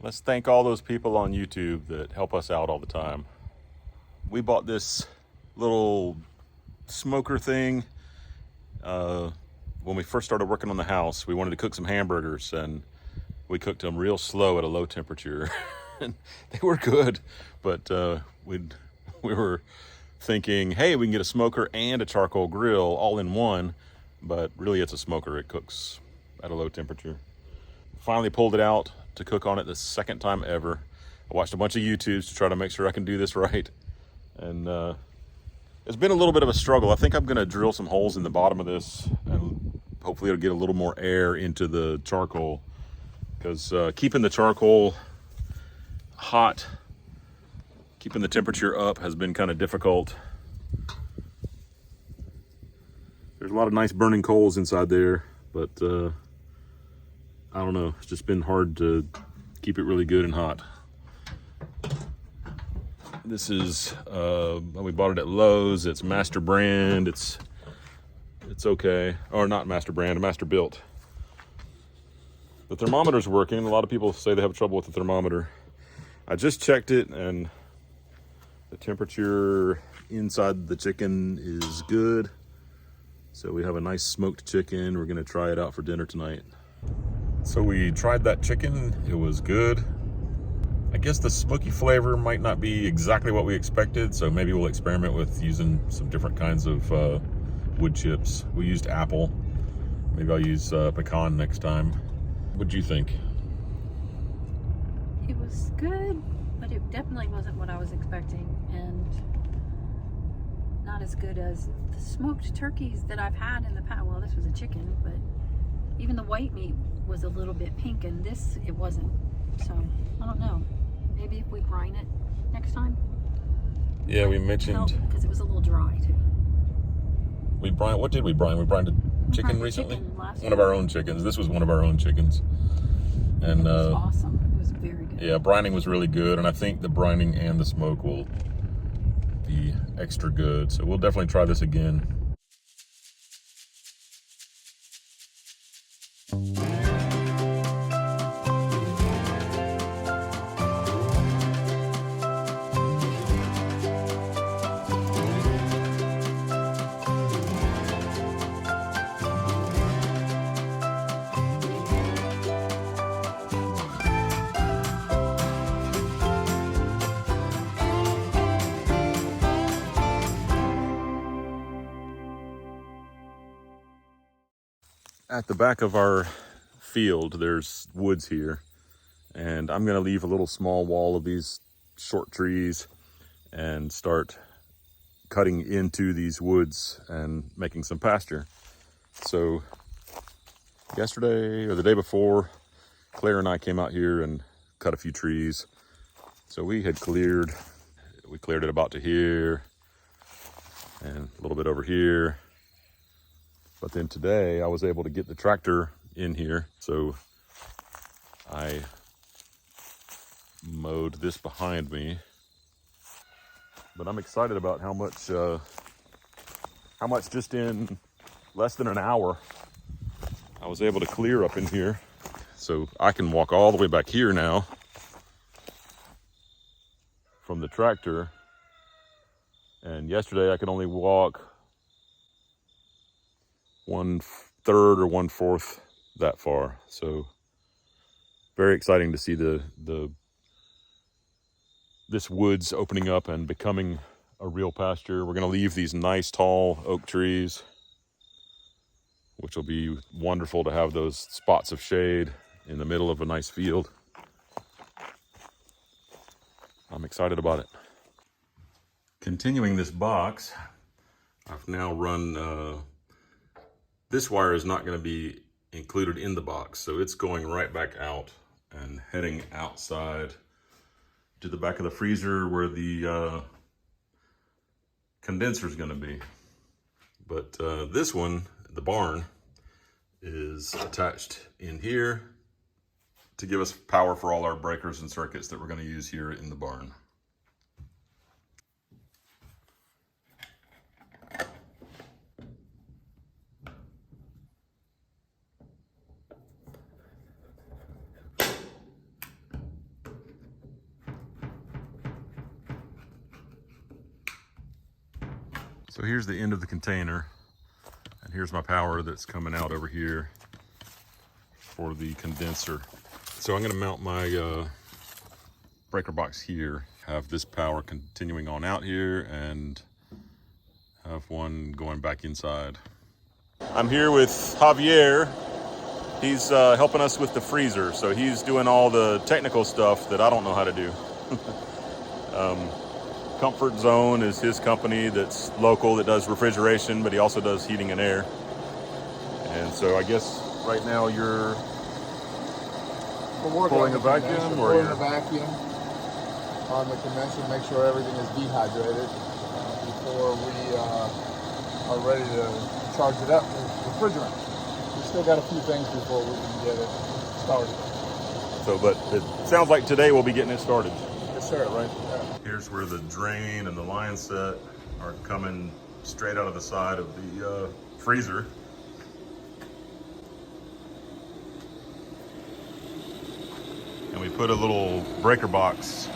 Let's thank all those people on YouTube that help us out all the time. We bought this little smoker thing when we first started working on the house. We wanted to cook some hamburgers, and we cooked them real slow at a low temperature. And they were good, but we were thinking, hey, we can get a smoker and a charcoal grill all in one, but really it's a smoker. It cooks at a low temperature. Finally pulled it out to cook on it the second time ever. I watched a bunch of YouTubes to try to make sure I can do this right, and it's been a little bit of a struggle. I think I'm going to drill some holes in the bottom of this, and hopefully it'll get a little more air into the charcoal, because keeping the charcoal hot, keeping the temperature up has been kind of difficult. There's a lot of nice burning coals inside there, but I don't know, it's just been hard to keep it really good and hot. This is we bought it at Lowe's. It's Master Brand. It's okay, or not Master Brand, Master Built. The thermometer's working. A lot of people say they have trouble with the thermometer. I just checked it, and the temperature inside the chicken is good. So we have a nice smoked chicken. We're gonna try it out for dinner tonight. So we tried that chicken. It was good. I guess the smoky flavor might not be exactly what we expected, so maybe we'll experiment with using some different kinds of wood chips. We used apple. Maybe I'll use pecan next time. What do you think? It was good, but it definitely wasn't what I was expecting, and not as good as the smoked turkeys that I've had in the past. Well, this was a chicken, but even the white meat was a little bit pink, and this, it wasn't. So, I don't know. Maybe if we brine it next time. Yeah, we mentioned... Because it was a little dry, too. We brined, what did we brine? We brined a chicken recently? One of our own chickens. This was one of our own chickens. And it was awesome. It was very good. Yeah, brining was really good, and I think the brining and the smoke will be extra good. So we'll definitely try this again. At the back of our field, there's woods here, and I'm gonna leave a little small wall of these short trees and start cutting into these woods and making some pasture. So yesterday or the day before, Claire and I came out here and cut a few trees. So we cleared it about to here and a little bit over here. But then today I was able to get the tractor in here, so I mowed this behind me. But I'm excited about how much just in less than an hour I was able to clear up in here. So I can walk all the way back here now from the tractor. And yesterday I could only walk 1/3 or 1/4 that far. So very exciting to see this woods opening up and becoming a real pasture. We're going to leave these nice tall oak trees, which will be wonderful to have those spots of shade in the middle of a nice field. I'm excited about it. Continuing this box, I've now run this wire is not going to be included in the box, so it's going right back out and heading outside to the back of the freezer where the condenser is going to be. But this one, the barn, is attached in here to give us power for all our breakers and circuits that we're going to use here in the barn. So here's the end of the container, and here's my power that's coming out over here for the condenser. So I'm gonna mount my breaker box here, have this power continuing on out here, and have one going back inside. I'm here with Javier. He's helping us with the freezer, so he's doing all the technical stuff that I don't know how to do. Comfort Zone is his company that's local that does refrigeration, but he also does heating and air. And so I guess right now you're pulling a vacuum, or pulling a vacuum on the condenser, make sure everything is dehydrated before we are ready to charge it up with refrigerant. We still got a few things before we can get it started. So, but it sounds like today we'll be getting it started. Yes, sir. Right. Yeah. Here's where the drain and the line set are coming straight out of the side of the freezer. And we put a little breaker box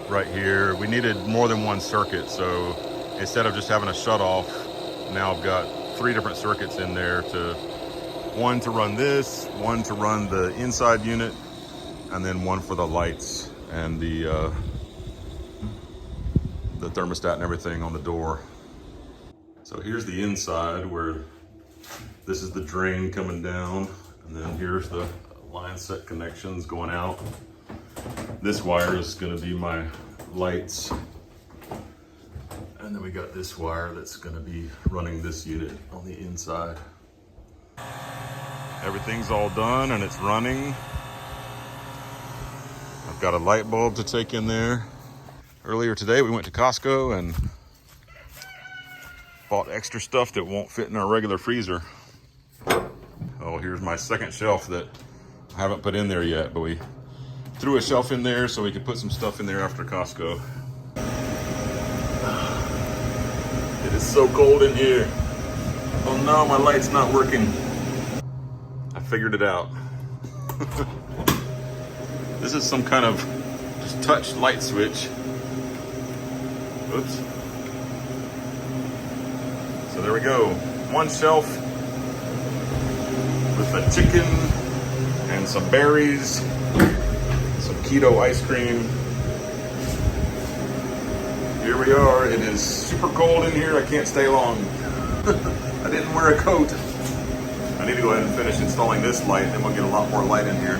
right here. We needed more than one circuit, so instead of just having a shut off, now I've got 3 different circuits in there, one to run this, one to run the inside unit, and then one for the lights and the thermostat and everything on the door. So here's the inside where this is the drain coming down, and then here's the line set connections going out. This wire is going to be my lights, and then we got this wire that's going to be running this unit on the inside. Everything's all done and it's running. I've got a light bulb to take in there. Earlier today we went to Costco and bought extra stuff that won't fit in our regular freezer. Oh, here's my second shelf that I haven't put in there yet, but we threw a shelf in there so we could put some stuff in there after Costco. It is so cold in here. Oh no, my light's not working. I figured it out. This is some kind of just touch light switch. Oops. So there we go. One shelf with a chicken and some berries, some keto ice cream. Here we are. It is super cold in here. I can't stay long. I didn't wear a coat. I need to go ahead and finish installing this light, then we'll get a lot more light in here.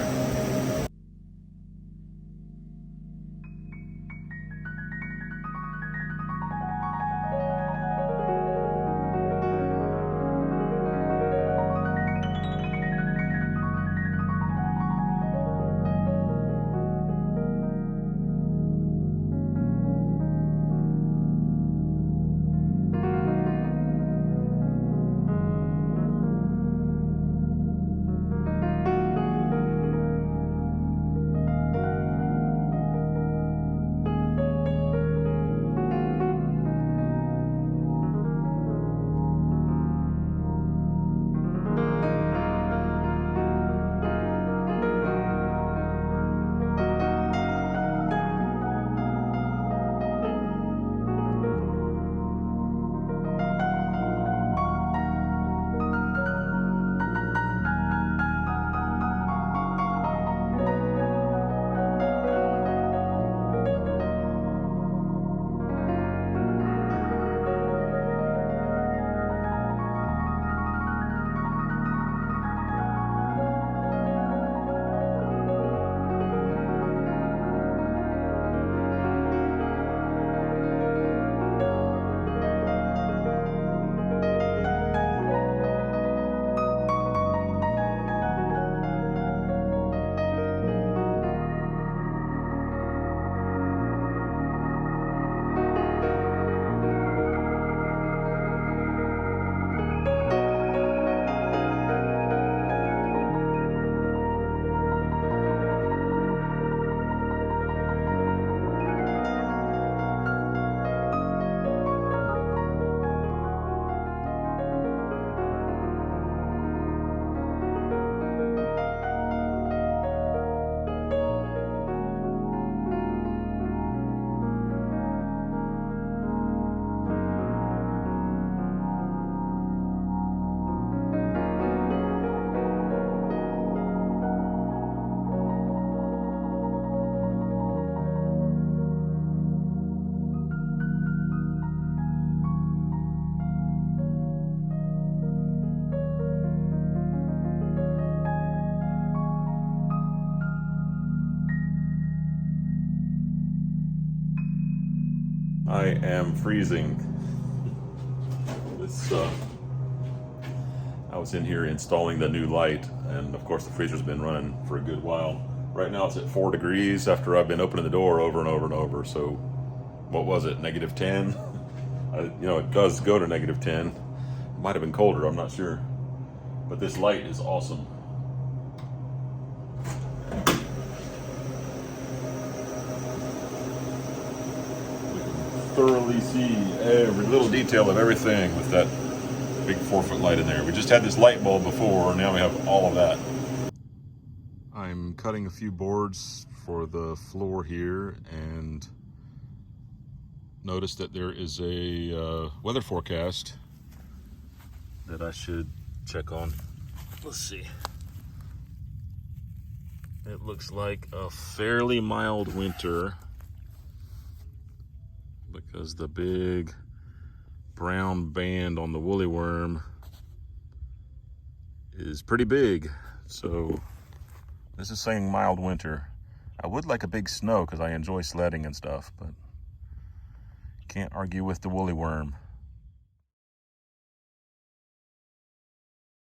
I am freezing. This, I was in here installing the new light, and of course the freezer's been running for a good while. Right now it's at 4 degrees after I've been opening the door over and over and over. So what was it, negative 10? You know, it does go to negative 10. It might have been colder, I'm not sure. But this light is awesome. Thoroughly see every little detail of everything with that big 4-foot light in there. We just had this light bulb before, now we have all of that. I'm cutting a few boards for the floor here and noticed that there is a weather forecast that I should check on. Let's see. It looks like a fairly mild winter, because the big brown band on the woolly worm is pretty big. So this is saying mild winter. I would like a big snow because I enjoy sledding and stuff, but can't argue with the woolly worm.